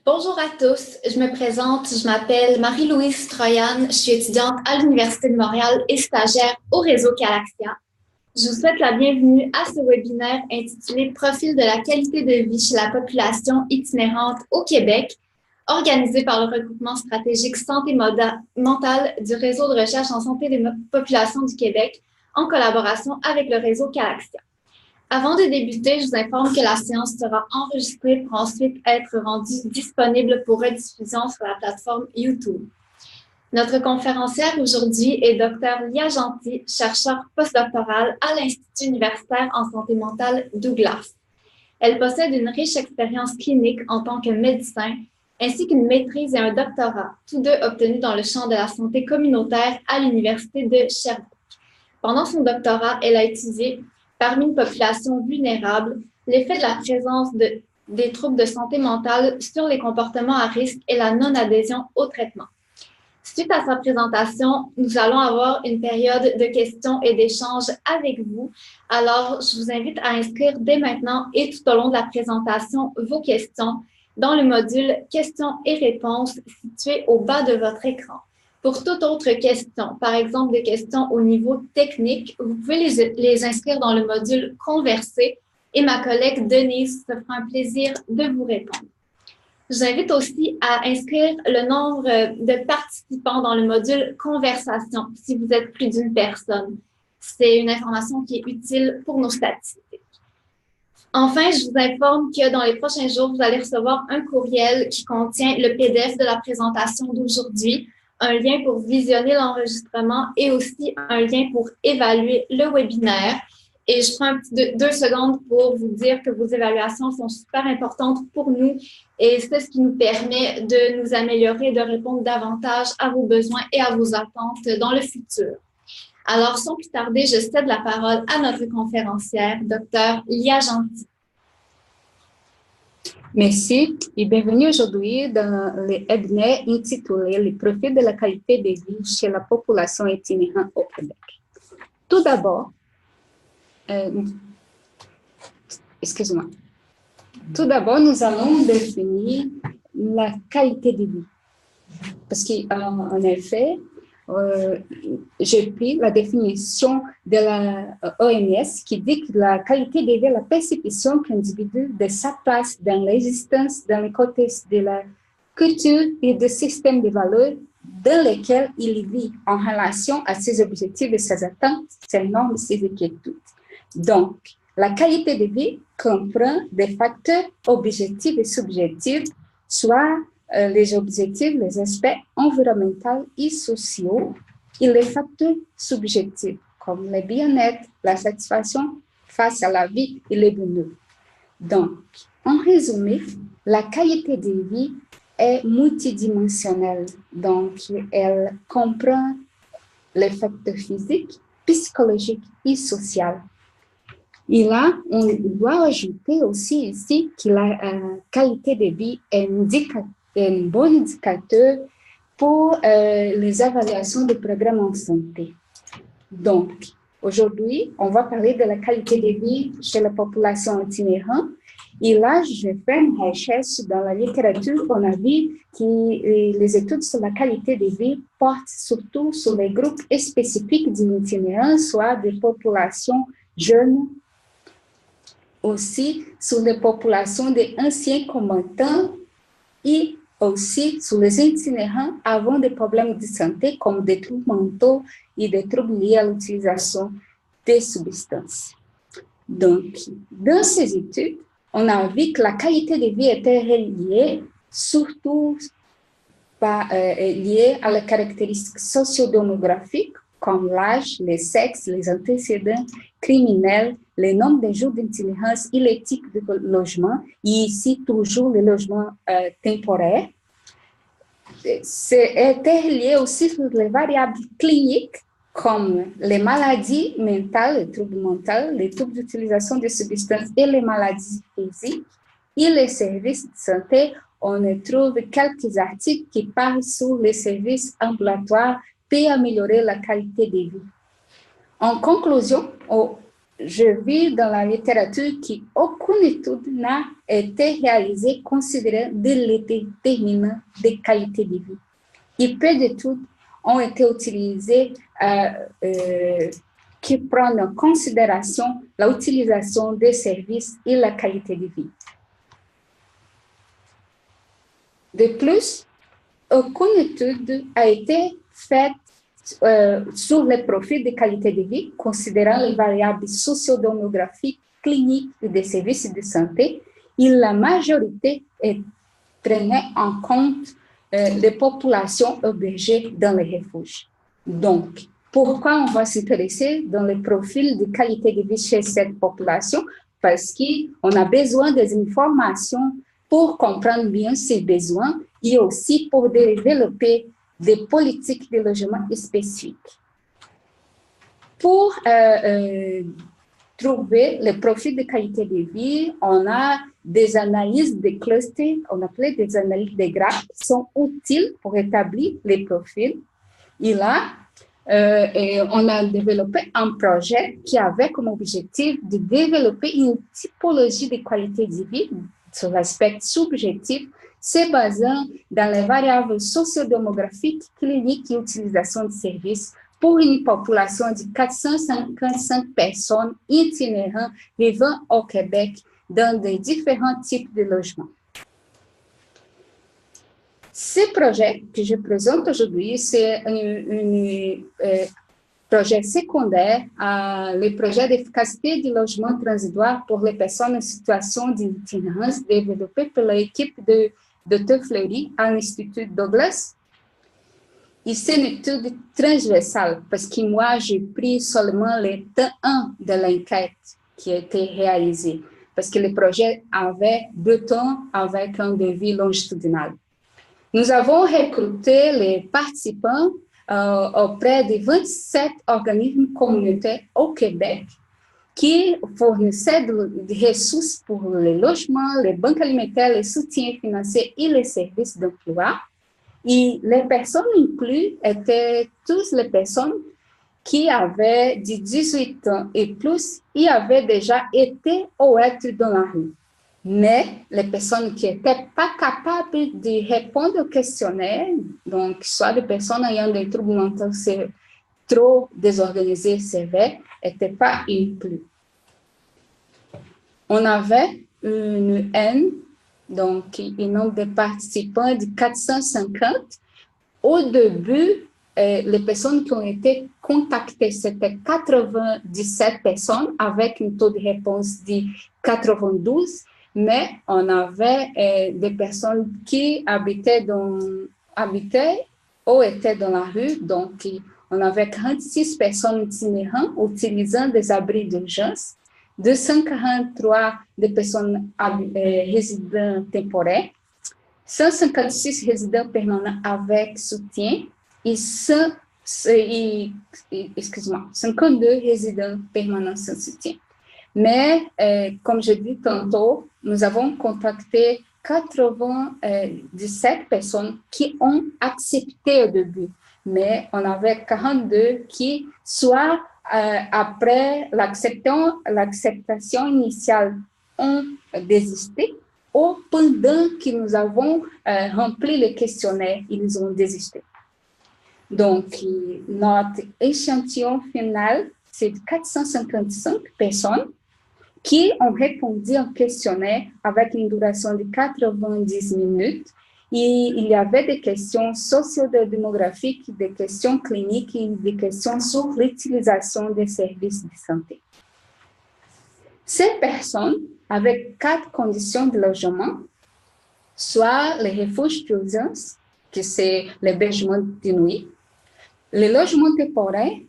Bonjour à tous, je me présente, je m'appelle Marie-Louise Troyan, je suis étudiante à l'Université de Montréal et stagiaire au réseau Calaxia. Je vous souhaite la bienvenue à ce webinaire intitulé Profil de la qualité de vie chez la population itinérante au Québec, organisé par le regroupement stratégique santé mentale du réseau de recherche en santé des populations du Québec en collaboration avec le réseau Calaxia. Avant de débuter, je vous informe que la séance sera enregistrée pour ensuite être rendue disponible pour rediffusion sur la plateforme YouTube. Notre conférencière aujourd'hui est Dr. Lia Gentil, chercheur postdoctoral à l'Institut universitaire en santé mentale Douglas. Elle possède une riche expérience clinique en tant que médecin, ainsi qu'une maîtrise et un doctorat, tous deux obtenus dans le champ de la santé communautaire à l'Université de Sherbrooke. Pendant son doctorat, elle a étudié parmi une population vulnérable, l'effet de la présence des troubles de santé mentale sur les comportements à risque et la non-adhésion au traitement. Suite à sa présentation, nous allons avoir une période de questions et d'échanges avec vous. Alors, je vous invite à inscrire dès maintenant et tout au long de la présentation vos questions dans le module questions et réponses situé au bas de votre écran. Pour toute autre question, par exemple des questions au niveau technique, vous pouvez les inscrire dans le module Converser et ma collègue Denise se fera un plaisir de vous répondre. Je vous invite aussi à inscrire le nombre de participants dans le module Conversation si vous êtes plus d'une personne. C'est une information qui est utile pour nos statistiques. Enfin, je vous informe que dans les prochains jours, vous allez recevoir un courriel qui contient le PDF de la présentation d'aujourd'hui, un lien pour visionner l'enregistrement et aussi un lien pour évaluer le webinaire. Et je prends deux secondes pour vous dire que vos évaluations sont super importantes pour nous et c'est ce qui nous permet de nous améliorer, de répondre davantage à vos besoins et à vos attentes dans le futur. Alors, sans plus tarder, je cède la parole à notre conférencière, Dr. Lia Gentil. Merci et bienvenue aujourd'hui dans le webinaire intitulé « Le profil de la qualité de vie chez la population itinérante au Québec ». Tout d'abord, nous allons définir la qualité de vie. Parce qu'en effet, j'ai pris la définition de la OMS qui dit que la qualité de vie est la perception que l'individu de sa place dans l'existence, dans le contexte de la culture et du système de valeurs dans lesquels il vit en relation à ses objectifs et ses attentes, ses normes et ses inquiétudes. Donc, la qualité de vie comprend des facteurs objectifs et subjectifs, soit les objectifs, les aspects environnementaux et sociaux, et les facteurs subjectifs, comme le bien-être, la satisfaction face à la vie et le bonheur. Donc, en résumé, la qualité de vie est multidimensionnelle. Donc, elle comprend les facteurs physiques, psychologiques et sociaux. Et là, on doit ajouter aussi ici que la qualité de vie est un bon indicateur pour les évaluations des programmes en santé. Donc, aujourd'hui, on va parler de la qualité de vie chez la population itinérante. Et là, je fais une recherche dans la littérature. On a vu que les études sur la qualité de vie portent surtout sur les groupes spécifiques d'itinérance, soit des populations jeunes, aussi sur les populations des anciens combattants et aussi sur les itinérants avant des problèmes de santé comme des troubles mentaux et des troubles liés à l'utilisation des substances. Donc, dans ces études, on a vu que la qualité de vie était reliée surtout liée à les caractéristiques socio-démographiques comme l'âge, le sexe, les antécédents criminels, le nombre de jours d'itinérance et le type de logement, et ici toujours le logement temporaire. C'est lié aussi sur les variables cliniques comme les maladies mentales, les troubles mentaux, les troubles d'utilisation de substances et les maladies physiques. Et les services de santé, on trouve quelques articles qui parlent sur les services ambulatoires pour améliorer la qualité de vie. En conclusion, je vis dans la littérature qu'aucune étude n'a été réalisée considérant des déterminants de qualité de vie. Et peu d'études ont été utilisées qui prennent en considération l'utilisation des services et la qualité de vie. De plus, aucune étude a été faite sur les profils de qualité de vie, considérant les variables sociodémographiques, cliniques et des services de santé, et la majorité prenait en compte les populations hébergées dans les refuges. Donc, pourquoi on va s'intéresser dans les profils de qualité de vie chez cette population? Parce qu'on a besoin des informations pour comprendre bien ses besoins et aussi pour développer des politiques de logement spécifiques. Pour trouver le profil de qualité de vie, on a des analyses de clusters, on appelle des analyses de graphes, qui sont utiles pour établir les profils. Et là, on a développé un projet qui avait comme objectif de développer une typologie de qualité de vie sur l'aspect subjectif, se basant dans les variables sociodémographiques, cliniques et utilisation de services pour une population de 455 personnes itinérantes vivant au Québec dans des différents types de logements. Ce projet que je présente aujourd'hui, c'est un projet secondaire le projet d'efficacité du logement transitoire pour les personnes en situation d'itinérance développé par l'équipe de Dr. Fleury à l'Institut Douglas. Et c'est une étude transversale parce que moi, j'ai pris seulement le temps 1 de l'enquête qui a été réalisée parce que le projet avait 2 temps avec un devis longitudinal. Nous avons recruté les participants auprès de 27 organismes communautaires au Québec qui fournissaient des ressources pour les logements, les banques alimentaires, les soutiens financiers et les services d'emploi. Et les personnes incluses étaient toutes les personnes qui avaient de 18 ans et plus et avaient déjà été ou être dans la rue. Mais les personnes qui n'étaient pas capables de répondre au questionnaire, donc soit des personnes ayant des troubles mentaux trop désorganisés, sévères, n'étaient pas inclus. On avait une haine, donc un nombre de participants de 450. Au début, les personnes qui ont été contactées, c'était 97 personnes avec un taux de réponse de 92. Mais on avait des personnes qui habitaient ou étaient dans la rue. Donc, on avait 46 personnes itinérantes utilisant des abris d'urgence, 243 de personnes résidents temporaires, 156 résidents permanents avec soutien et 52 résidents permanents sans soutien. Mais, comme je dis tantôt, nous avons contacté 97 personnes qui ont accepté au début, mais on avait 42 qui, soit après l'acceptation initiale, ont désisté, ou pendant que nous avons rempli le questionnaire, ils ont désisté. Donc, notre échantillon final, c'est 455 personnes qui ont répondu au questionnaire avec une duration de 90 minutes. Et il y avait des questions sociodémographiques, des questions cliniques et des questions sur l'utilisation des services de santé. Ces personnes avaient 4 conditions de logement, soit les refuges d'urgence, que c'est l'hébergement de nuit, les logements temporaires,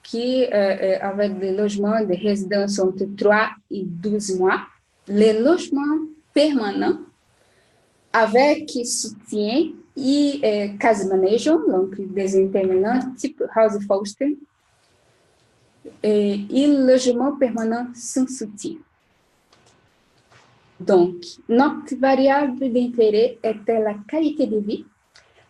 qui, avec des logements de résidence entre 3 et 12 mois, les logements permanents avec soutien et case management, donc des intervenants type house foster, et logement permanent sans soutien. Donc, notre variable d'intérêt était la qualité de vie.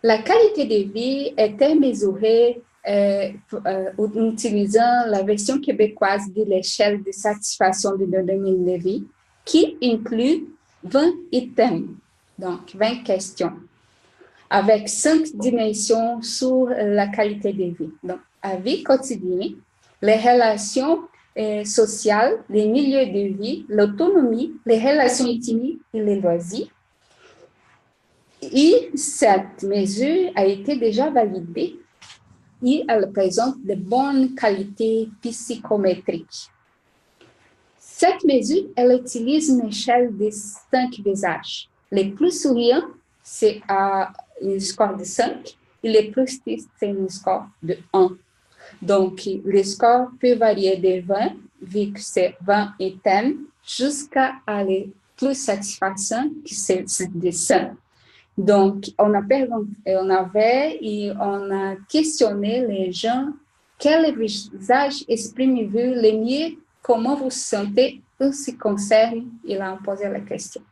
La qualité de vie était mesurée utilisant la version québécoise de l'échelle de satisfaction du domaine de vie, qui inclut 20 items, donc 20 questions, avec 5 dimensions sur la qualité de vie. Donc, la vie quotidienne, les relations sociales, les milieux de vie, l'autonomie, les relations intimes et les loisirs. Et cette mesure a été déjà validée et elle présente de bonnes qualités psychométriques. Cette mesure, elle utilise une échelle de 5 visages. Les plus souriants, c'est à un score de 5 et les plus tristes, c'est un score de 1. Donc, le score peut varier de 20, vu que c'est 20 items, jusqu'à les plus satisfaisants, qui c'est de 5. Donc, on a questionné les gens quel visage exprime-vous le mieux, comment vous sentez en ce qui concerne, il a posé la question.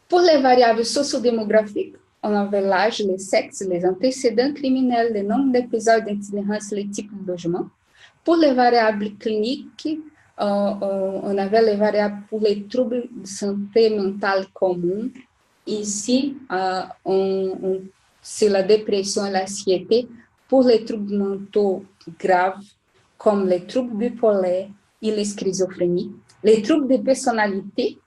Pour les variables sociodémographiques, on avait l'âge, le sexe, les antécédents criminels, le nombre d'épisodes d'itinérance, le type de logement. Pour les variables cliniques, on avait les variables pour les troubles de santé mentale communs. Ici, c'est la dépression et l'anxiété. Pour les troubles mentaux graves, comme les troubles bipolaires et les schizophrénies, les troubles de personnalité,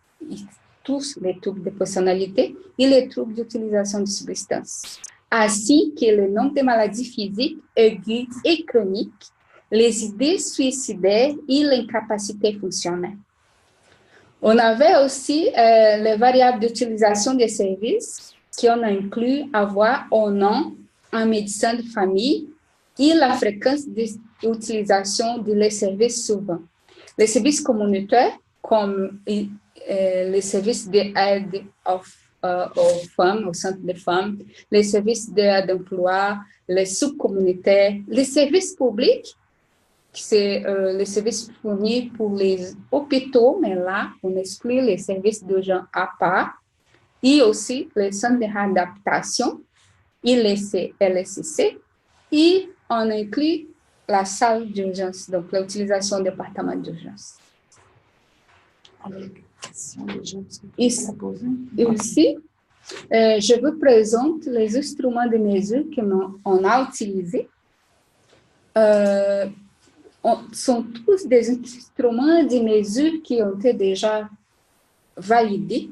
tous les troubles de personnalité et les troubles d'utilisation de substances, ainsi que le nombre de maladies physiques aiguës et chroniques, les idées suicidaires et l'incapacité fonctionnelle. On avait aussi les variables d'utilisation des services qui ont inclus avoir ou non un médecin de famille et la fréquence d'utilisation des services souvent. Les services communautaires, comme les services d'aide aux femmes, au centre des femmes, les services d'aide d'emploi, les subcommunautaires, les services publics, c'est les services fournis pour les hôpitaux, mais là, on exclut les services de gens à part, et aussi les centres de réadaptation, et les LSCC, et on inclut la salle d'urgence, donc l'utilisation du département d'urgence. Et aussi, je vous présente les instruments de mesure qu'on a utilisés. Sont tous des instruments de mesure qui ont été déjà validés.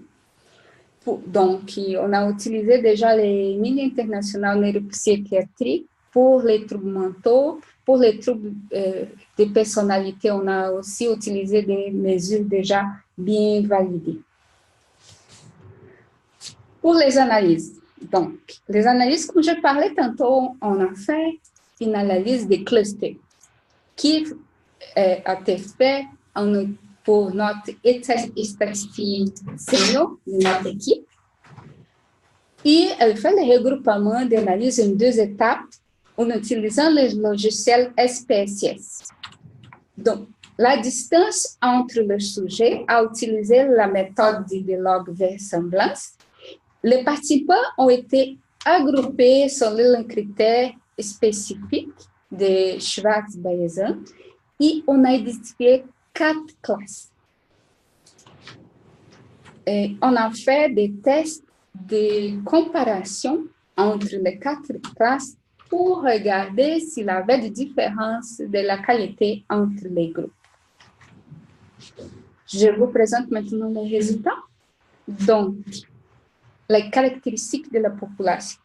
Donc, on a utilisé déjà les lignes internationales neuropsychiatriques pour les troubles mentaux. Pour les troubles de personnalité, on a aussi utilisé des mesures déjà bien validées. Pour les analyses, donc, les analyses, comme je parlais tantôt, on a fait une analyse des clusters qui a été fait pour notre statistique senior de notre équipe. Et elle fait le regroupement d'analyse en 2 étapes en utilisant le logiciel SPSS. Donc, la distance entre le sujet a utilisé la méthode de log-vraisemblance. Les participants ont été agrupés selon un critère spécifique de Schwartz-Bayesian et on a identifié 4 classes. Et on a fait des tests de comparaison entre les 4 classes pour regarder s'il y avait des différences de la qualité entre les groupes. Je vous présente maintenant les résultats. Donc, les caractéristiques de la population.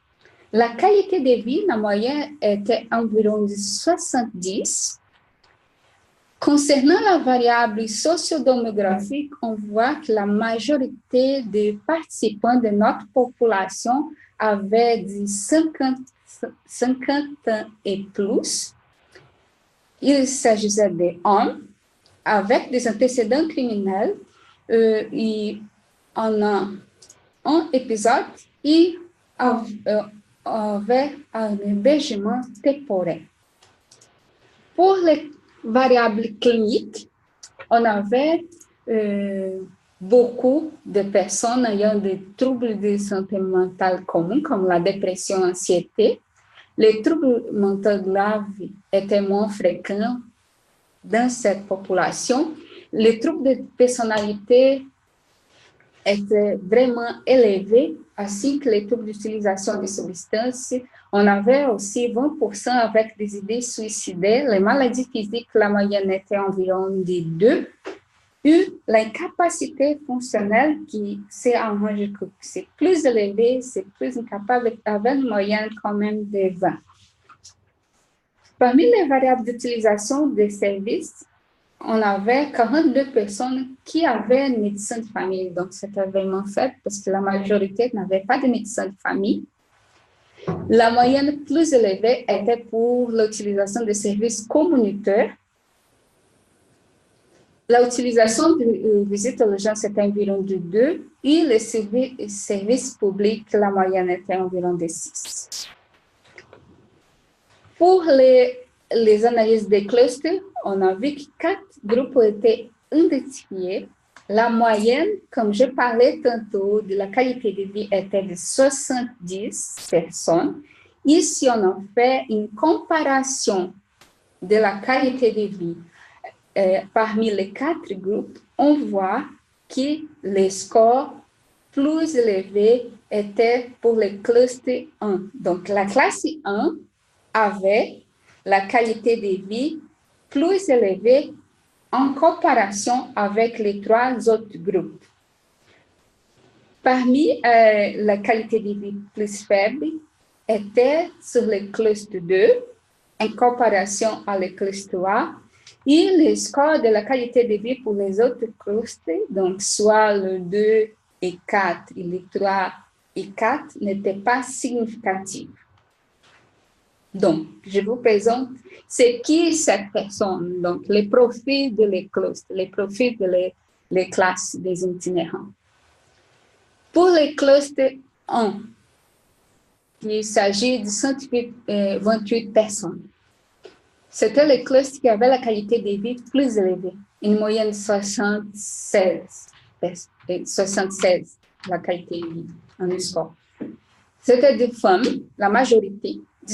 La qualité de vie, en moyenne, était environ de 70. Concernant la variable sociodémographique, on voit que la majorité des participants de notre population avaient de 50 ans et plus. Il s'agissait d'hommes avec des antécédents criminels et on a un épisode et avait un hébergement temporaire. Pour les variables cliniques, on avait beaucoup de personnes ayant des troubles de santé mentale communs, comme la dépression, l'anxiété, Les troubles mentaux graves étaient moins fréquents dans cette population. Les troubles de personnalité étaient vraiment élevés, ainsi que les troubles d'utilisation de substances. On avait aussi 20% avec des idées suicidaires. Les maladies physiques, la moyenne était environ de 2. Et l'incapacité fonctionnelle qui s'est arrangée que c'est plus élevé, c'est plus incapable, avec une moyenne quand même de 20. Parmi les variables d'utilisation des services, on avait 42 personnes qui avaient un médecin de famille. Donc, c'était vraiment fait parce que la majorité n'avait pas de médecin de famille. La moyenne plus élevée était pour l'utilisation des services communautaires. L'utilisation de visites urgentes était environ de 2 et les services publics, la moyenne était environ de 6. Pour les analyses des clusters, on a vu que 4 groupes ont été identifiés. La moyenne, comme je parlais tantôt, de la qualité de vie était de 70 personnes. Ici, on a fait une comparaison de la qualité de vie parmi les 4 groupes. On voit que les scores plus élevés étaient pour le cluster 1. Donc, la classe 1 avait la qualité de vie plus élevée en comparaison avec les 3 autres groupes. Parmi la qualité de vie plus faible était sur le cluster 2 en comparaison à le cluster 1 et le score de la qualité de vie pour les autres clusters, donc soit le 2 et 4 et les 3 et 4, n'était pas significatif. Donc, je vous présente c'est qui cette personne, donc les profils de les clusters, les profils de les classes des itinérants. Pour les clusters 1, il s'agit de 128 personnes. C'était le cluster qui avait la qualité de vie plus élevée, une moyenne de 76, la qualité de vie en score. C'était des femmes, la majorité, de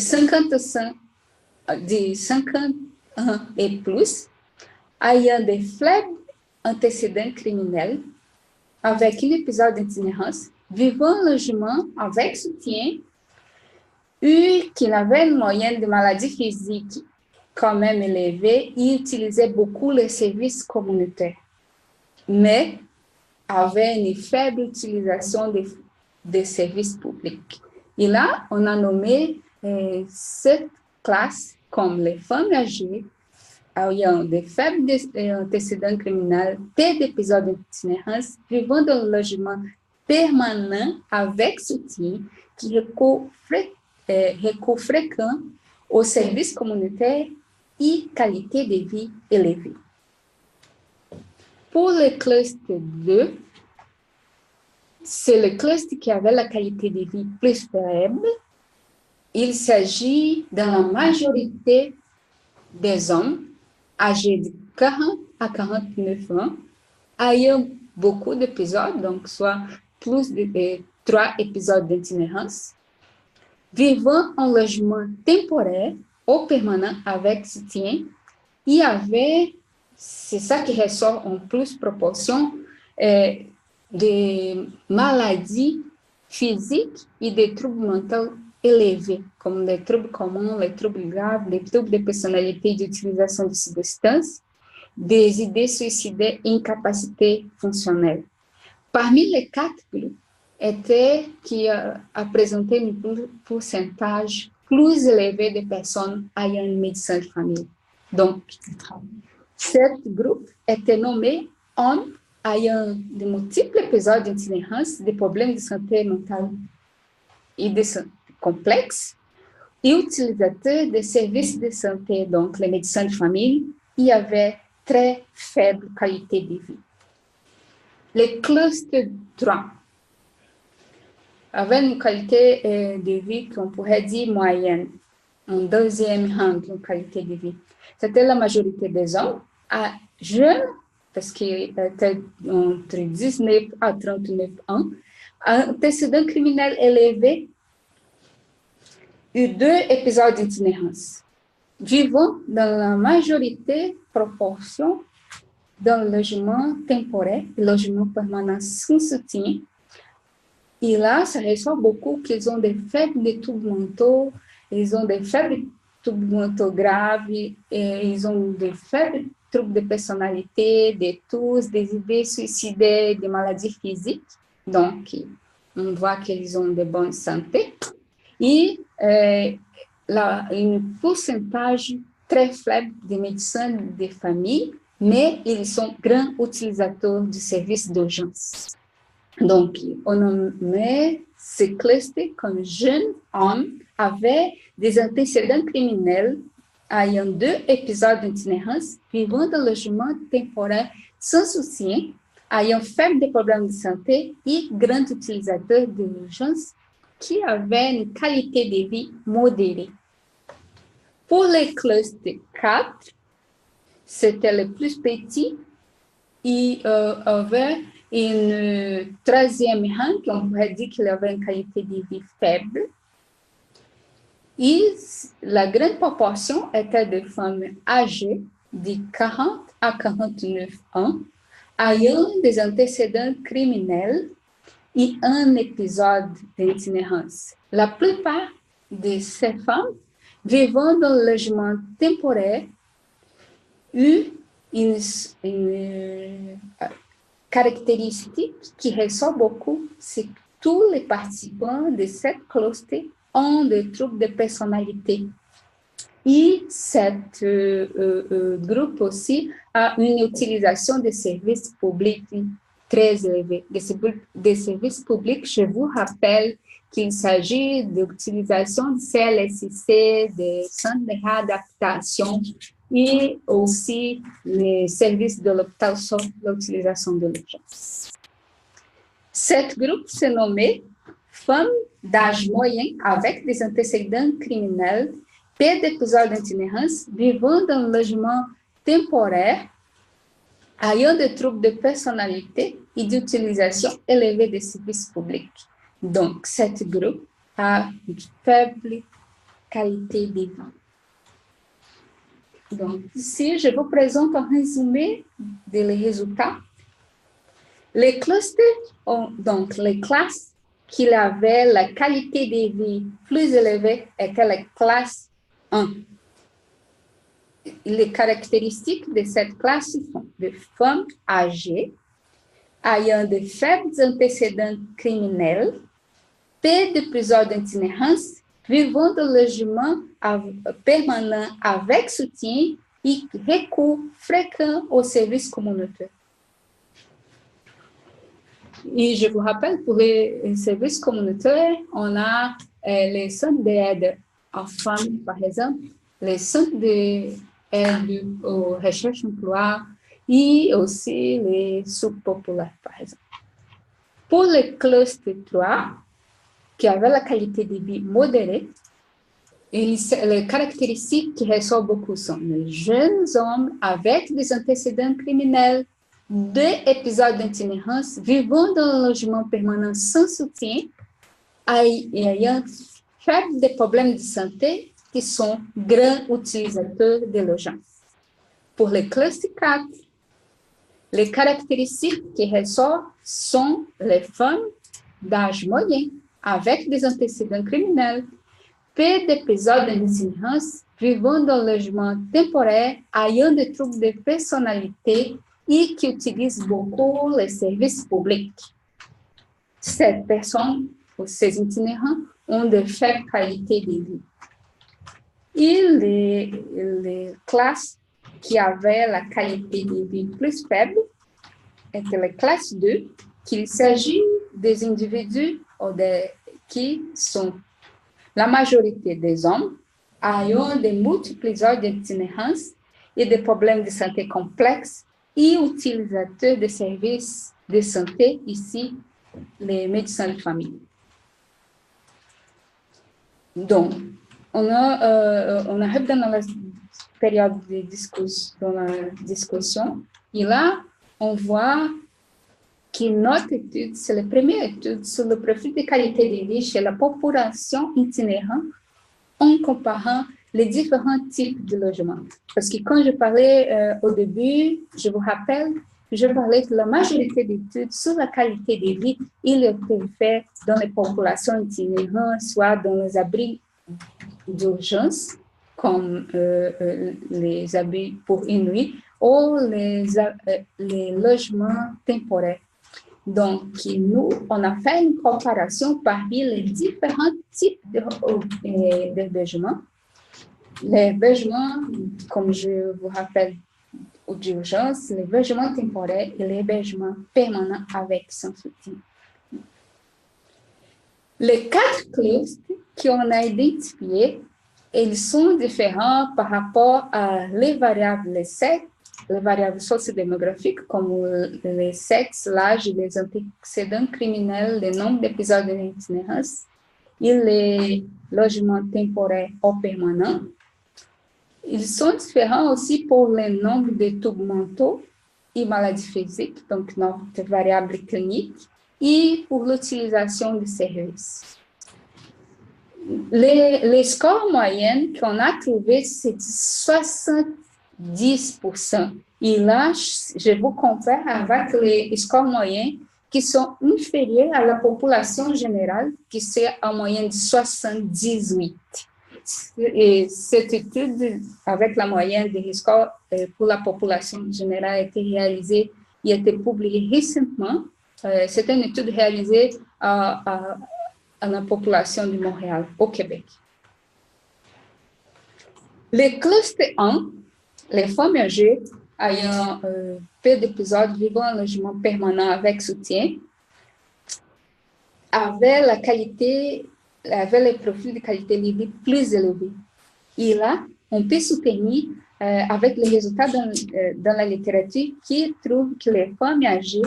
51 et plus, ayant des faibles antécédents criminels, avec un épisode d'itinérance, vivant en logement avec soutien, et qui n'avait une moyenne de maladies physiques quand même élevée, et utilisait beaucoup les services communautaires, mais avait une faible utilisation des services publics. Et là, on a nommé cette classe comme les femmes âgées ayant des faibles antécédents criminels, des épisodes d'itinérance, vivant dans le logement permanent avec soutien, qui recourt fréquent aux services communautaires et qualité de vie élevée. Pour le cluster 2, c'est le cluster qui avait la qualité de vie plus faible. Il s'agit, dans la majorité des hommes âgés de 40 à 49 ans, ayant beaucoup d'épisodes, donc soit plus de 3 épisodes d'itinérance, vivant en logement temporaire ou permanent avec soutien, il y avait, c'est ça qui ressort en plus proportion, des maladies physiques et des troubles mentaux élevés, comme les troubles communs, les troubles graves, les troubles de personnalité et d'utilisation de substances, des idées suicidaires et incapacité fonctionnelle. Parmi les 4 groupes, était qui a présenté un pourcentage plus élevé de personnes ayant un médecin de famille. Donc, ce groupe était nommé hommes ayant de multiples épisodes d'itinérance, des problèmes de santé mentale et de santé complexes, et utilisateurs des services de santé, donc les médecins de famille, y avaient très faible qualité de vie. Les clusters 3 avaient une qualité de vie qu'on pourrait dire moyenne, un deuxième rang de qualité de vie. C'était la majorité des hommes, jeunes, parce qu'ils étaient entre 19 à 39 ans, antécédents criminels élevés, eu 2 épisodes d'itinérance, vivant dans la majorité proportion dans le logement temporaire et logement permanent sans soutien. Et là, ça ressort beaucoup qu'ils ont des faibles de troubles mentaux, ils ont des faibles troubles mentaux graves, et ils ont des faibles troubles de personnalité, des tours, des idées suicidaires, des maladies physiques. Donc, on voit qu'ils ont de bonne santé. Et un pourcentage très faible de médecins de famille, mais ils sont grands utilisateurs du service d'urgence. Donc, on nommait ces clusters comme jeunes hommes avec des antécédents criminels ayant 2 épisodes d'itinérance, vivant dans le logement temporaire sans soutien, ayant faible des problèmes de santé et grands utilisateurs de l'urgence qui avaient une qualité de vie modérée. Pour les clusters 4, c'était le plus petit et avait une 13e rang, on pourrait dire qu'il avait une qualité de vie faible. Et la grande proportion était de femmes âgées de 40 à 49 ans, ayant des antécédents criminels et un épisode d'itinérance. La plupart de ces femmes vivant dans le logement temporaire ont une caractéristique qui ressort beaucoup, c'est que tous les participants de cette cluster ont des troubles de personnalité. Et cet groupe aussi a une utilisation des services publics très élevée. Des services publics, je vous rappelle qu'il s'agit de l'utilisation du CLSC, des centres de réadaptation et aussi les services de l'hôpital sur l'utilisation de l'urgence. Cet groupe se nommait femmes d'âge moyen avec des antécédents criminels, peu d'épisodes d'itinérance, vivant dans un logement temporaire, ayant des troubles de personnalité et d'utilisation élevée des services publics. Donc, cet groupe a une faible qualité de vie. Donc, ici, je vous présente un résumé des résultats. Les clusters, donc les classes qui avaient la qualité de vie plus élevée étaient la classe 1. Les caractéristiques de cette classe sont des femmes âgées, ayant de faibles antécédents criminels, peu d'épisodes d'itinérance, vivant dans le logement permanent avec soutien et recours fréquent aux services communautaires. Et je vous rappelle, pour les services communautaires, on a les centres d'aide aux femmes, par exemple, les centres d'aide aux recherches d'emploi et aussi les sous-populaires, par exemple. Pour le cluster 3, qui avait la qualité de vie modérée, les caractéristiques qui ressortent beaucoup sont les jeunes hommes avec des antécédents criminels, 2 épisodes d'itinérance, vivant dans un logement permanent sans soutien et ayant faible des problèmes de santé qui sont grands utilisateurs de l'urgence. Pour le cluster 4, les caractéristiques qui ressortent sont les femmes d'âge moyen avec des antécédents criminels, peu d'épisodes d'itinérance, vivant dans le logement temporaire, ayant des troubles de personnalité et qui utilisent beaucoup les services publics. Ces personnes, ou ces itinérants, ont de faibles qualités de vie. Et les classes qui avaient la qualité de vie plus faible étaient les classes 2, qu'il s'agit des individus qui sont la majorité des hommes ayant de multiples épisodes d'itinérance et des problèmes de santé complexes et utilisateurs de services de santé, ici, les médecins de famille. Donc, on arrive dans la période de discussion, et là, on voit que notre étude, c'est la première étude sur le profil de qualité de vie chez la population itinérante en comparant les différents types de logements. Parce que quand je parlais au début, je vous rappelle, je parlais que la majorité d'études sur la qualité de vie, il est fait dans les populations itinérantes, soit dans les abris d'urgence, comme les abris pour une nuit, ou les logements temporaires. Donc, nous, on a fait une comparaison parmi les différents types de logements. Les logements, comme je vous rappelle, d'urgence, les logements temporaires et les logements permanents avec sans soutien. Les 4 clusters qu'on a identifiés, ils sont différents par rapport à les variables les variables sociodémographiques comme le sexe, l'âge, les antécédents criminels, le nombre d'épisodes d'itinérance et les logements temporaires ou permanents. Ils sont différents aussi pour le nombre de troubles mentaux et maladies physiques, donc notre variable clinique, et pour l'utilisation de services. Les scores moyens qu'on a trouvés, c'est 70%. Et là, je vous compare avec les scores moyens qui sont inférieurs à la population générale, qui c'est en moyenne de 78. Et cette étude, avec la moyenne des scores pour la population générale, a été réalisée et a été publiée récemment. C'est une étude réalisée à la population de Montréal, au Québec. Le cluster 1, les femmes âgées ayant peu d'épisodes vivant en logement permanent avec soutien, avaient les profils de qualité de vie plus élevés. Et là, on peut soutenir avec les résultats dans la littérature qui trouvent que les femmes âgées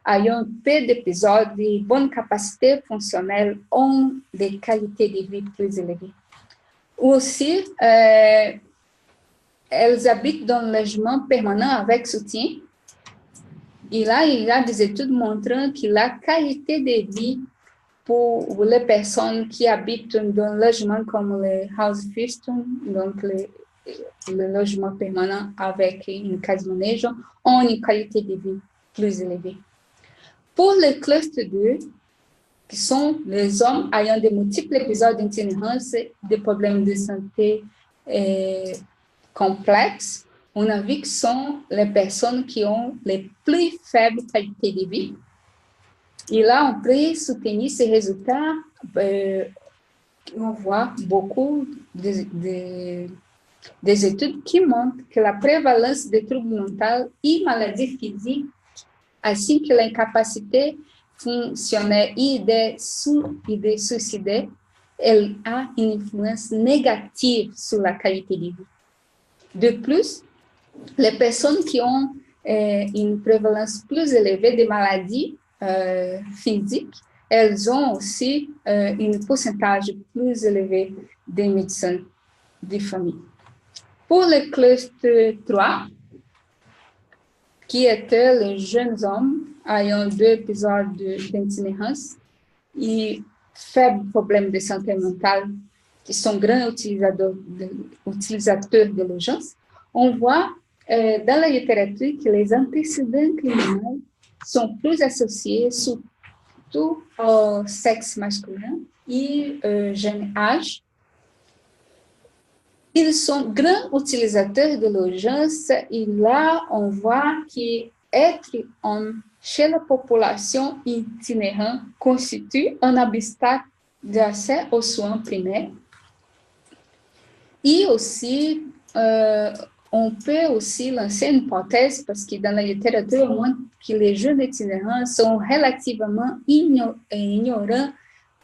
ayant peu d'épisodes de bonne capacité fonctionnelle ont des qualités de vie plus élevées. Aussi, elles habitent dans le logement permanent avec soutien. Et là, il y a des études montrant que la qualité de vie pour les personnes qui habitent dans le logement comme le house Houston, donc le logement permanent avec une case maison, ont une qualité de vie plus élevée. Pour le cluster 2, qui sont les hommes ayant de multiples épisodes d'itinérance, des problèmes de santé complexes, on a vu que ce sont les personnes qui ont les plus faibles qualités de vie. Et là, on peut soutenir ces résultats. On voit beaucoup des études qui montrent que la prévalence des troubles mentaux et maladies physiques, ainsi que l'incapacité fonctionnelle et des suicides, elle a une influence négative sur la qualité de vie. De plus, les personnes qui ont une prévalence plus élevée de maladies physiques, elles ont aussi un pourcentage plus élevé de médecins de famille. Pour le cluster 3, qui étaient les jeunes hommes ayant 2 épisodes d'itinérance et faibles problèmes de santé mentale, qui sont grands utilisateurs de l'urgence, on voit dans la littérature que les antécédents criminels sont plus associés surtout au sexe masculin et jeune âge. Ils sont grands utilisateurs de l'urgence et là, on voit qu'être homme chez la population itinérante constitue un obstacle d'accès aux soins primaires. Et aussi, on peut aussi lancer une hypothèse parce que dans la littérature, on montre que les jeunes itinérants sont relativement ignorants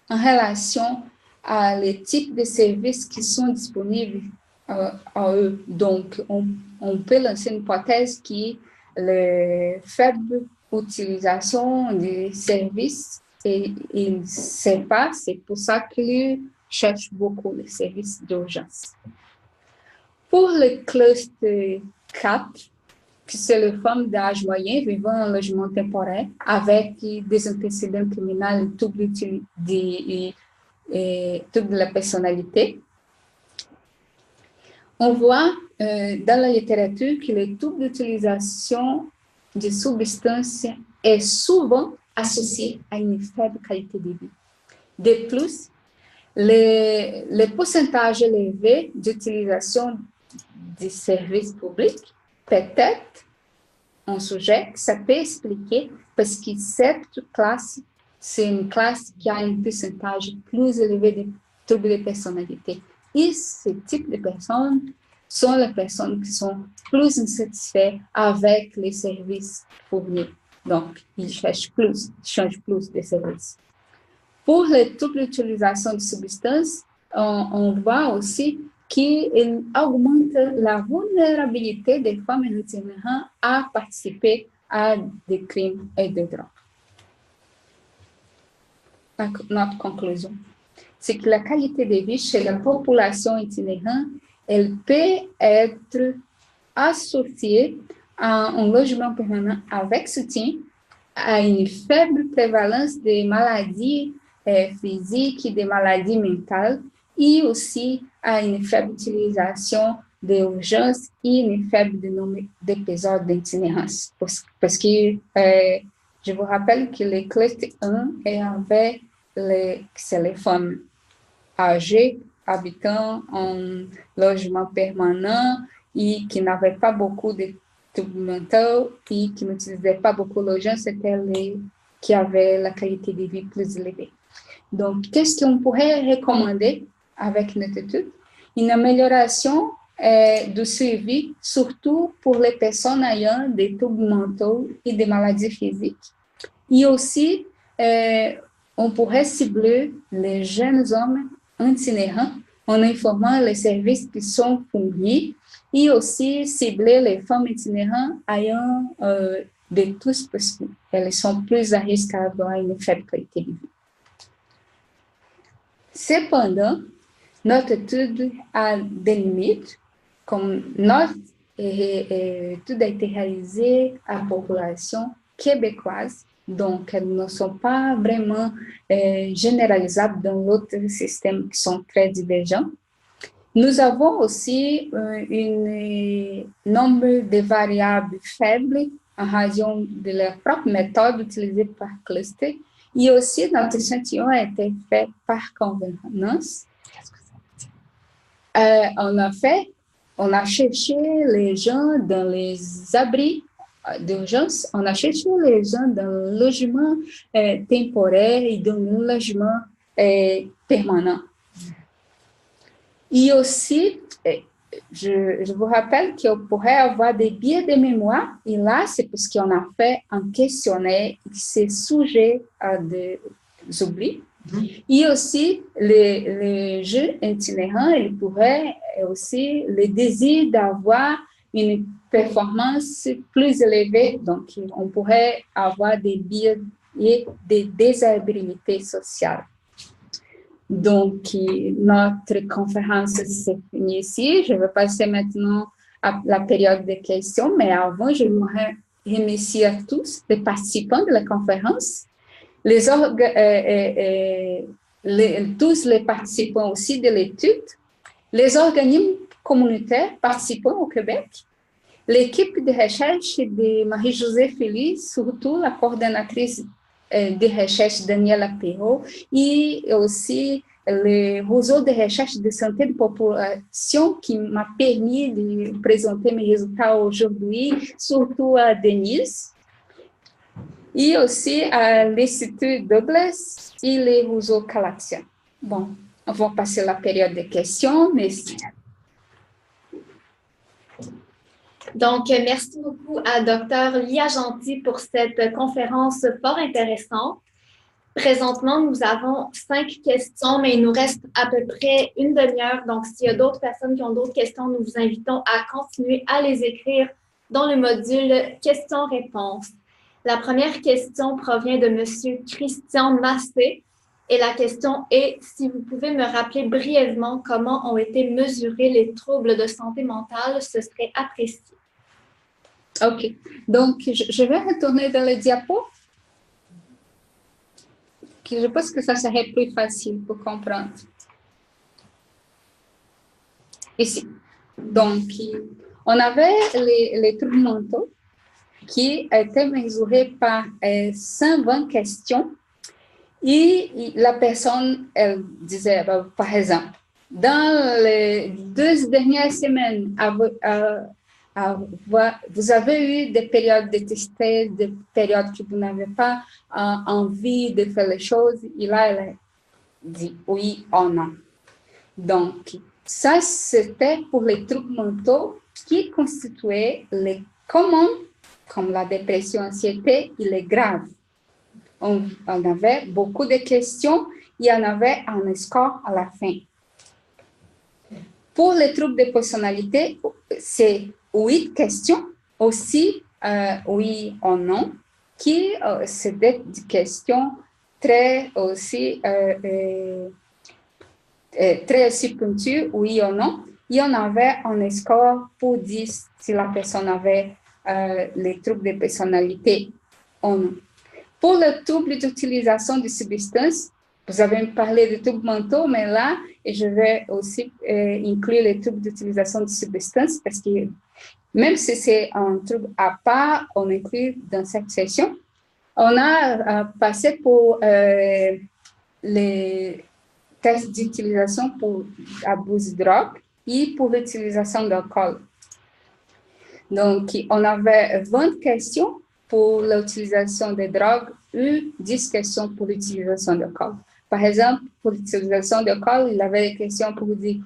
en relation à les types de services qui sont disponibles à eux. Donc, on peut lancer une hypothèse qui la faible utilisation des services, et ils ne savent pas, c'est pour ça qu'ils cherchent beaucoup les services d'urgence. Pour le cluster 4, qui c'est les femmes d'âge moyen vivant en logement temporaire avec des antécédents criminels et troubles de la personnalité, On voit dans la littérature que le trouble d'utilisation de substances est souvent associé à une faible qualité de vie. De plus, le pourcentage élevé d'utilisation des services publics peut être un sujet que ça peut expliquer parce que cette classe, c'est une classe qui a un pourcentage plus élevé de troubles de personnalité. Et ce type de personnes sont les personnes qui sont plus insatisfaites avec les services fournis. Donc, ils changent plus de services. Pour les troubles d'utilisation de substances, on voit aussi qu'il augmente la vulnérabilité des femmes itinérantes à participer à des crimes et des drogues. Notre conclusion, c'est que la qualité de vie chez la population itinérante, elle peut être associée à un logement permanent avec soutien, à une faible prévalence des maladies physiques et des maladies mentales, et aussi à une faible utilisation des urgences et une faible nombre d'épisodes d'itinérance. Parce que je vous rappelle que le cluster 1 est avec les femmes âgées habitant en logement permanent et qui n'avaient pas beaucoup de troubles mentaux et qui n'utilisaient pas beaucoup l'urgence, c'était les qui avaient la qualité de vie plus élevée. Donc, qu'est-ce qu'on pourrait recommander avec notre étude? Une amélioration du suivi, surtout pour les personnes ayant des troubles mentaux et des maladies physiques. Et aussi, on pourrait cibler les jeunes hommes itinérants en informant les services qui sont fournis et aussi cibler les femmes itinérantes ayant des troubles parce qu'elles sont plus à risque d'avoir une faible qualité de vie. Cependant, notre étude a des limites, comme notre étude a été réalisée à la population québécoise, donc elles ne sont pas vraiment généralisables dans d'autres systèmes qui sont très divergents. Nous avons aussi un nombre de variables faibles en raison de la propre méthode utilisée par cluster. Et aussi, notre échantillon a été fait par convenance. On a cherché les gens dans les abris d'urgence, on a cherché les gens dans le logement temporaire et dans le logement permanent. Et aussi, je vous rappelle qu'on pourrait avoir des biais de mémoire, et là, c'est parce qu'on a fait un questionnaire qui est sujet à des oublis. Et aussi, les jeux itinérants, ils pourraient aussi le désir d'avoir une performance plus élevée. Donc, on pourrait avoir des biais et des désagréabilités sociales. Donc, notre conférence se finit ici. Je vais passer maintenant à la période de questions, mais avant, je voudrais remercier à tous les participants de la conférence, tous les participants aussi de l'étude, les organismes communautaires participants au Québec, l'équipe de recherche de Marie-Josée Félix, surtout la coordonnatrice de recherche Daniela Perrault, et aussi le réseau de recherche de santé de population qui m'a permis de présenter mes résultats aujourd'hui, surtout à Denise, et aussi à l'Institut Douglas et le réseau Calatia. Bon, on va passer à la période de questions. Merci. Donc, merci beaucoup à Dr. Lia Gentil pour cette conférence fort intéressante. Présentement, nous avons 5 questions, mais il nous reste à peu près une demi-heure. Donc, s'il y a d'autres personnes qui ont d'autres questions, nous vous invitons à continuer à les écrire dans le module questions-réponses. La première question provient de M. Christian Massé. Et la question est, si vous pouvez me rappeler brièvement comment ont été mesurés les troubles de santé mentale, ce serait apprécié. OK. Donc, je vais retourner dans le diapo. Je pense que ça serait plus facile pour comprendre. Ici. Donc, on avait les troubles mentaux qui étaient mesurés par 120 questions et la personne, elle disait, par exemple, dans les 2 dernières semaines, vous avez eu des périodes détestées, des périodes que vous n'avez pas envie de faire les choses, et là, elle dit oui ou non. Donc, ça, c'était pour les troubles mentaux qui constituaient les communs, comme la dépression, l'anxiété et les graves. On avait beaucoup de questions, il y en avait un score à la fin. Pour les troubles de personnalité, c'est 8 questions, aussi oui ou non, qui c'est des questions très aussi très aussi pointues, oui ou non. Il y en avait un score pour 10 si la personne avait les troubles de personnalité ou non. Pour le trouble d'utilisation de substances, vous avez parlé de troubles mentaux, mais là, je vais aussi inclure les troubles d'utilisation de substances parce que même si c'est un trouble à part, on inclut dans cette session. On a passé pour les tests d'utilisation pour abus de drogue et pour l'utilisation d'alcool. Donc, on avait 20 questions pour l'utilisation des drogues ou 10 questions pour l'utilisation d'alcool. Par exemple, pour l'utilisation d'alcool, il y avait des questions pour dire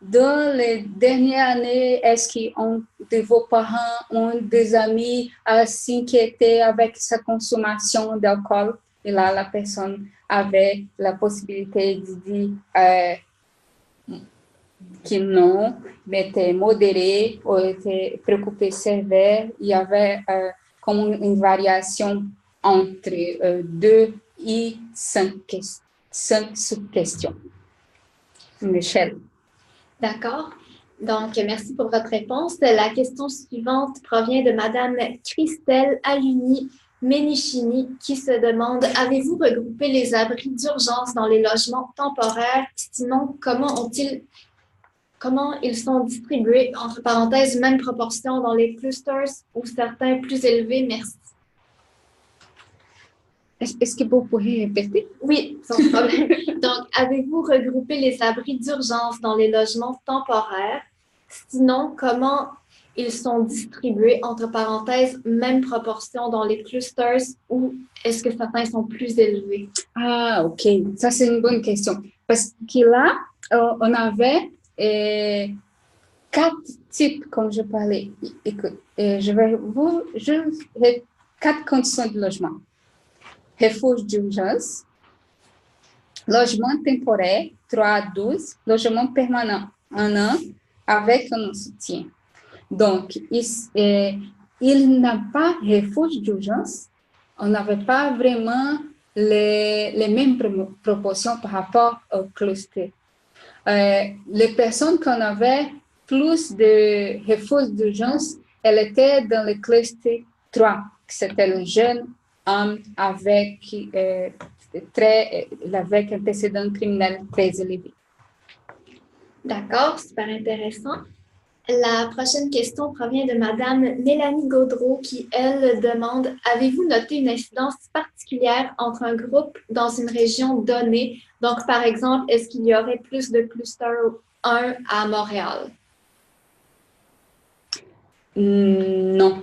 dans les dernières années, est-ce qu'un de vos parents ont des amis à s'inquiéter avec sa consommation d'alcool? Et là, la personne avait la possibilité de dire que non, mais était modéré ou était préoccupé sévère. Il y avait comme une variation entre 2 et 5 sous-questions. Michel. D'accord. Donc, merci pour votre réponse. La question suivante provient de Madame Christelle Aluni-Menichini qui se demande: avez-vous regroupé les abris d'urgence dans les logements temporaires? Sinon, comment ils sont distribués, entre parenthèses, même proportion dans les clusters ou certains plus élevés? Merci. Est-ce que vous pourriez répéter? Oui, sans problème. Donc, avez-vous regroupé les abris d'urgence dans les logements temporaires? Sinon, comment ils sont distribués, entre parenthèses, même proportion dans les clusters ou est-ce que certains sont plus élevés? Ah, ok. Ça, c'est une bonne question. Parce que là, on avait 4 types, comme je parlais. Écoute, je vais vous... 4 conditions de logement. Refuge d'urgence, logement temporaire, 3 à 12, logement permanent, 1 an, avec un soutien. Donc, il n'a pas refuge d'urgence, on n'avait pas vraiment les mêmes proportions par rapport au cluster. Les personnes qu'on avait plus de refuge d'urgence, elles étaient dans le cluster 3, c'était le jeune homme avec un précédent criminel très élevé. D'accord, super intéressant. La prochaine question provient de Madame Mélanie Gaudreau qui, elle, demande: avez-vous noté une incidence particulière entre un groupe dans une région donnée? Donc, par exemple, est-ce qu'il y aurait plus de cluster 1 à Montréal? Non.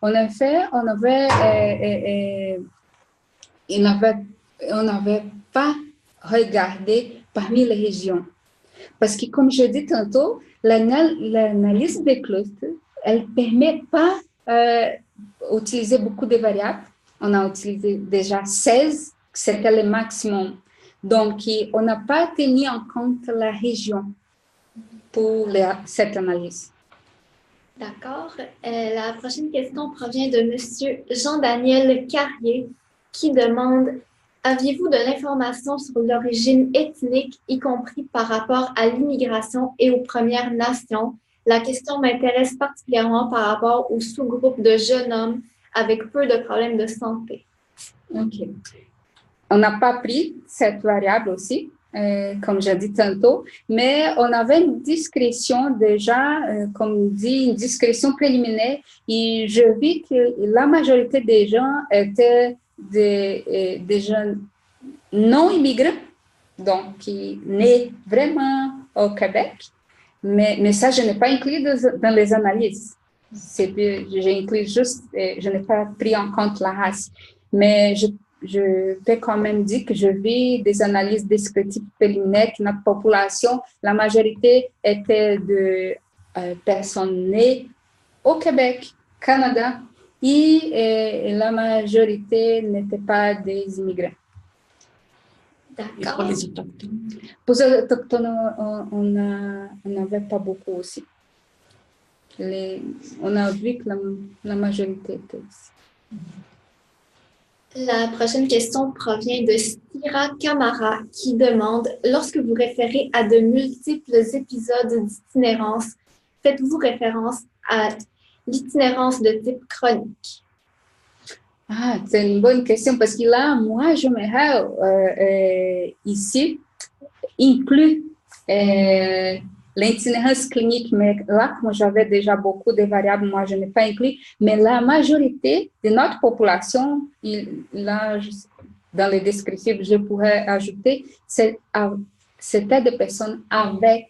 En effet, on n'avait pas regardé parmi les régions. Parce que, comme je dis tantôt, l'analyse des clusters, elle ne permet pas d'utiliser beaucoup de variables. On a utilisé déjà 16, c'était le maximum. Donc, on n'a pas tenu en compte la région pour cette analyse. D'accord. La prochaine question provient de Monsieur Jean-Daniel Carrier qui demande: aviez-vous de l'information sur l'origine ethnique, y compris par rapport à l'immigration et aux Premières Nations? La question m'intéresse particulièrement par rapport au sous-groupe de jeunes hommes avec peu de problèmes de santé. OK. On n'a pas pris cette variable aussi. comme j'ai dit tantôt, mais on avait une discrétion déjà, comme on dit, une discrétion préliminaire, et je vis que la majorité des gens étaient des gens non immigrants, donc qui naissent vraiment au Québec, mais ça, je n'ai pas inclus dans les analyses. J'ai inclus juste, je n'ai pas pris en compte la race, mais je peux quand même dire que je vis des analyses descriptives préliminaires que notre population, la majorité était de personnes nées au Québec, Canada, et la majorité n'était pas des immigrants. Et pour les autochtones? Pour les autochtones, on n'avait pas beaucoup aussi. On a vu que la majorité était ici. La prochaine question provient de Sira Camara qui demande « Lorsque vous référez à de multiples épisodes d'itinérance, faites-vous référence à l'itinérance de type chronique? » Ah, c'est une bonne question parce que là, moi, j'aimerais ici inclure l'itinérance clinique, mais là, comme j'avais déjà beaucoup de variables, moi, je n'ai pas inclus, mais la majorité de notre population, là, dans les descriptifs, je pourrais ajouter, c'était des personnes avec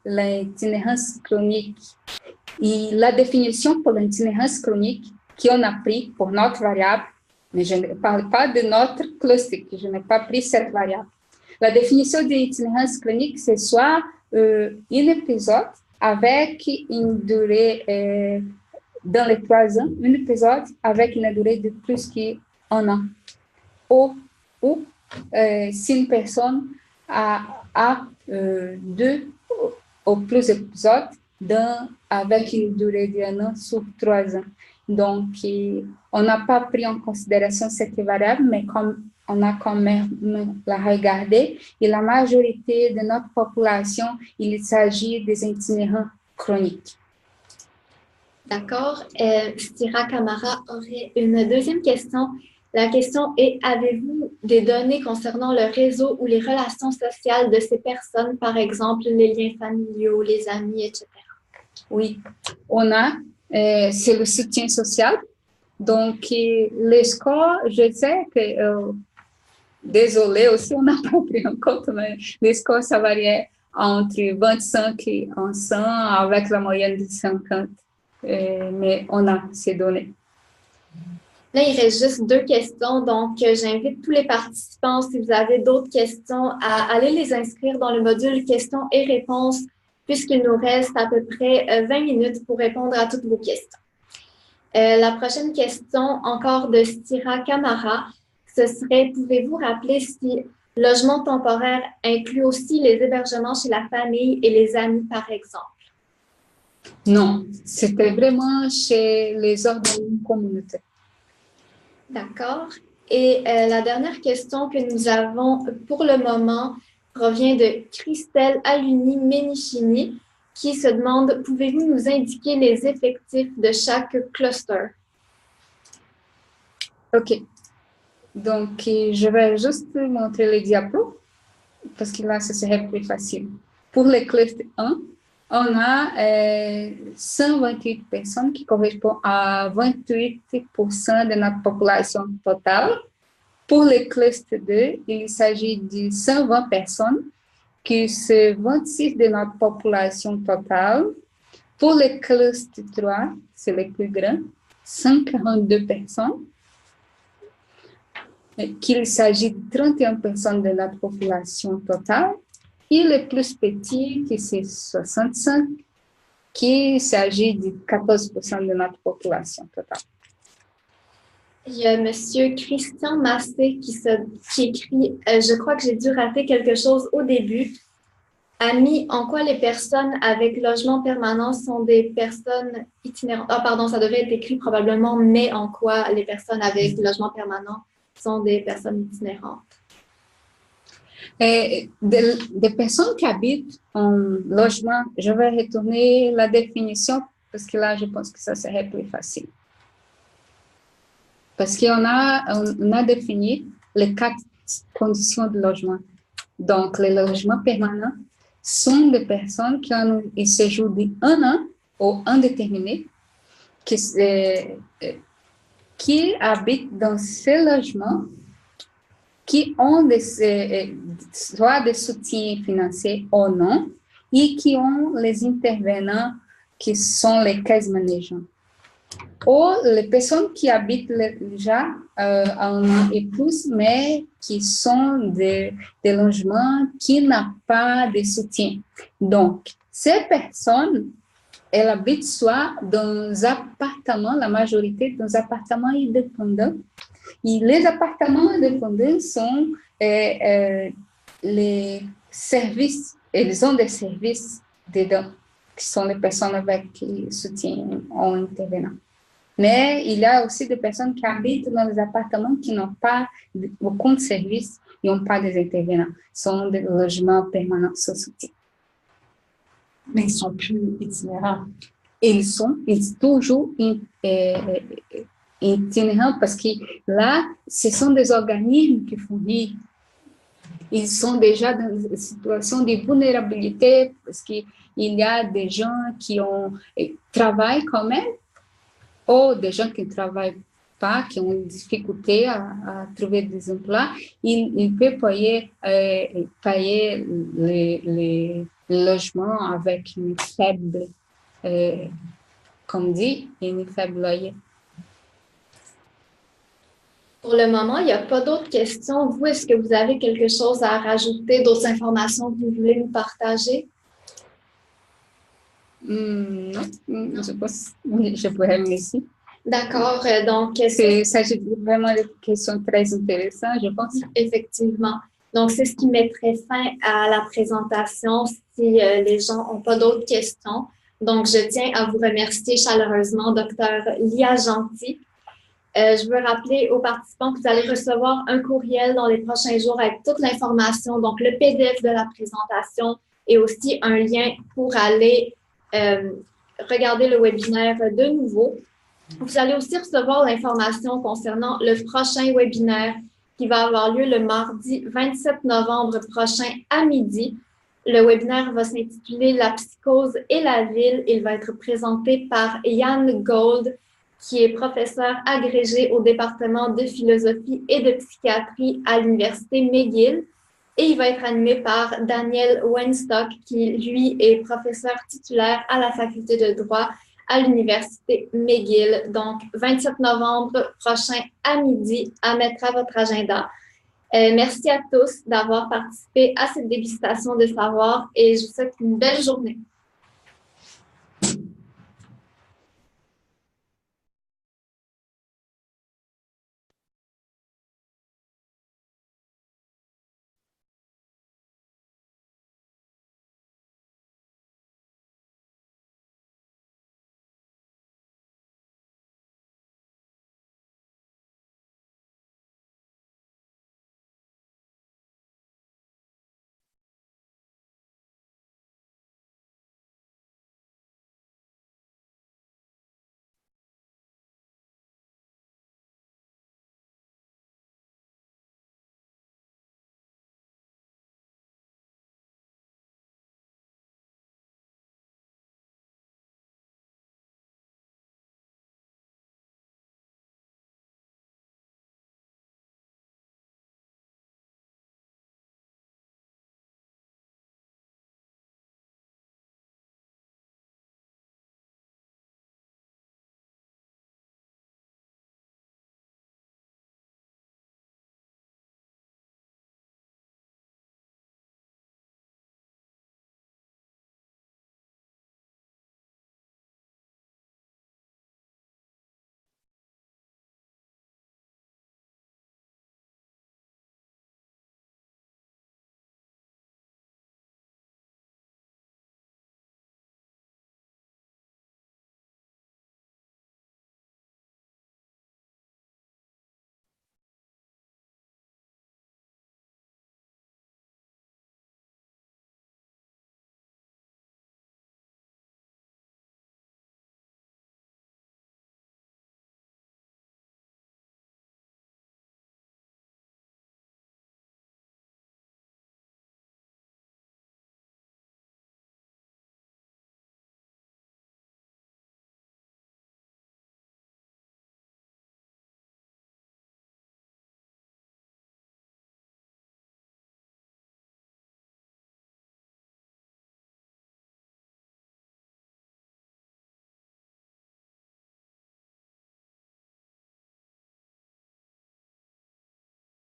l'itinérance chronique. Et la définition pour l'itinérance chronique qu'on a pris pour notre variable, mais je ne parle pas de notre cluster, je n'ai pas pris cette variable. La définition de l'itinérance chronique, c'est soit un épisode avec une durée dans les 3 ans, un épisode avec une durée de plus qu'1 an. Ou si une personne a 2 ou plus épisodes avec une durée d'1 an sur 3 ans. Donc, on n'a pas pris en considération cette variable, mais comme on a quand même la regardé, et la majorité de notre population, il s'agit des itinérants chroniques. D'accord. Sira Camara aurait une deuxième question. La question est, avez-vous des données concernant le réseau ou les relations sociales de ces personnes, par exemple les liens familiaux, les amis, etc.? Oui, on a, c'est le soutien social. Donc, les scores, je sais que, désolé aussi, on n'a pas pris en compte, mais les scores, ça variait entre 25 et 100 avec la moyenne de 50. Mais on a ces données. Là, il reste juste 2 questions, donc j'invite tous les participants, si vous avez d'autres questions, à aller les inscrire dans le module questions et réponses, puisqu'il nous reste à peu près 20 minutes pour répondre à toutes vos questions. La prochaine question, encore de Sira Camara, ce serait, pouvez-vous rappeler si logement temporaire inclut aussi les hébergements chez la famille et les amis, par exemple? Non, c'était vraiment chez les organismes communautaires. D'accord. Et la dernière question que nous avons pour le moment provient de Christelle Aluni-Menichini qui se demande, pouvez-vous nous indiquer les effectifs de chaque cluster? OK. Donc, je vais juste montrer les diapos parce que là, ce serait plus facile. Pour le cluster 1, on a 128 personnes qui correspondent à 28% de notre population totale. Pour le cluster 2, il s'agit de 120 personnes, qui sont 26 de notre population totale. Pour le cluster 3, c'est le plus grand, 142 personnes, qu'il s'agit de 31 personnes de notre population totale. Et le plus petit, qui c'est 65, qui s'agit de 14% de notre population totale. Il y a M. Christian Massé qui écrit « Je crois que j'ai dû rater quelque chose au début. Ami, en quoi les personnes avec logement permanent sont des personnes itinérantes? » Ah, pardon, ça devrait être écrit probablement « mais en quoi les personnes avec logement permanent sont des personnes itinérantes? » Des personnes qui habitent en logement, je vais retourner la définition parce que là, je pense que ça serait plus facile. Parce qu'on a défini les 4 conditions de logement. Donc, les logements permanents sont des personnes qui ont un séjour de 1 an ou indéterminé, qui habitent dans ces logements qui ont soit des soutiens financiers ou non, et qui ont les intervenants qui sont les caisses managements. Ou les personnes qui habitent déjà 1 an et plus, mais qui sont des logements qui n'ont pas de soutien. Donc, ces personnes, elles habitent soit dans des appartements, la majorité dans des appartements indépendants. Et les appartements indépendants sont les services, ils ont des services dedans, qui sont les personnes avec soutien en intervenant. Mais il y a aussi des personnes qui habitent dans les appartements qui n'ont pas beaucoup de services et n'ont pas des intervenants. Ce sont des logements permanents sans soutien. Mais ils ne sont plus itinérants. Ils sont toujours itinérants parce que là, ce sont des organismes qui fournissent. Ils sont déjà dans une situation de vulnérabilité parce qu'il y a des gens qui travaillent quand même, ou des gens qui ne travaillent pas, qui ont une difficulté à trouver des emplois. Ils peuvent payer les logements avec une faible, comme dit, une faible loyer. Pour le moment, il n'y a pas d'autres questions. Vous, est-ce que vous avez quelque chose à rajouter, d'autres informations que vous voulez nous partager? Non, je pense que je pourrais me laisser. D'accord, donc... Il s'agit vraiment de questions très intéressantes, je pense. Effectivement. Donc, c'est ce qui mettrait fin à la présentation si les gens n'ont pas d'autres questions. Donc, je tiens à vous remercier chaleureusement, Dr. Lia Gentil. Je veux rappeler aux participants que vous allez recevoir un courriel dans les prochains jours avec toute l'information, donc le PDF de la présentation et aussi un lien pour aller regarder le webinaire de nouveau. Vous allez aussi recevoir l'information concernant le prochain webinaire qui va avoir lieu le mardi 27 novembre prochain à midi. Le webinaire va s'intituler « La psychose et la ville ». Il va être présenté par Yann Gold, qui est professeur agrégé au département de philosophie et de psychiatrie à l'Université McGill. Et il va être animé par Daniel Weinstock, qui, lui, est professeur titulaire à la faculté de droit à l'Université McGill. Donc, 27 novembre prochain à midi, à mettre à votre agenda. Merci à tous d'avoir participé à cette dégustation de savoir et je vous souhaite une belle journée.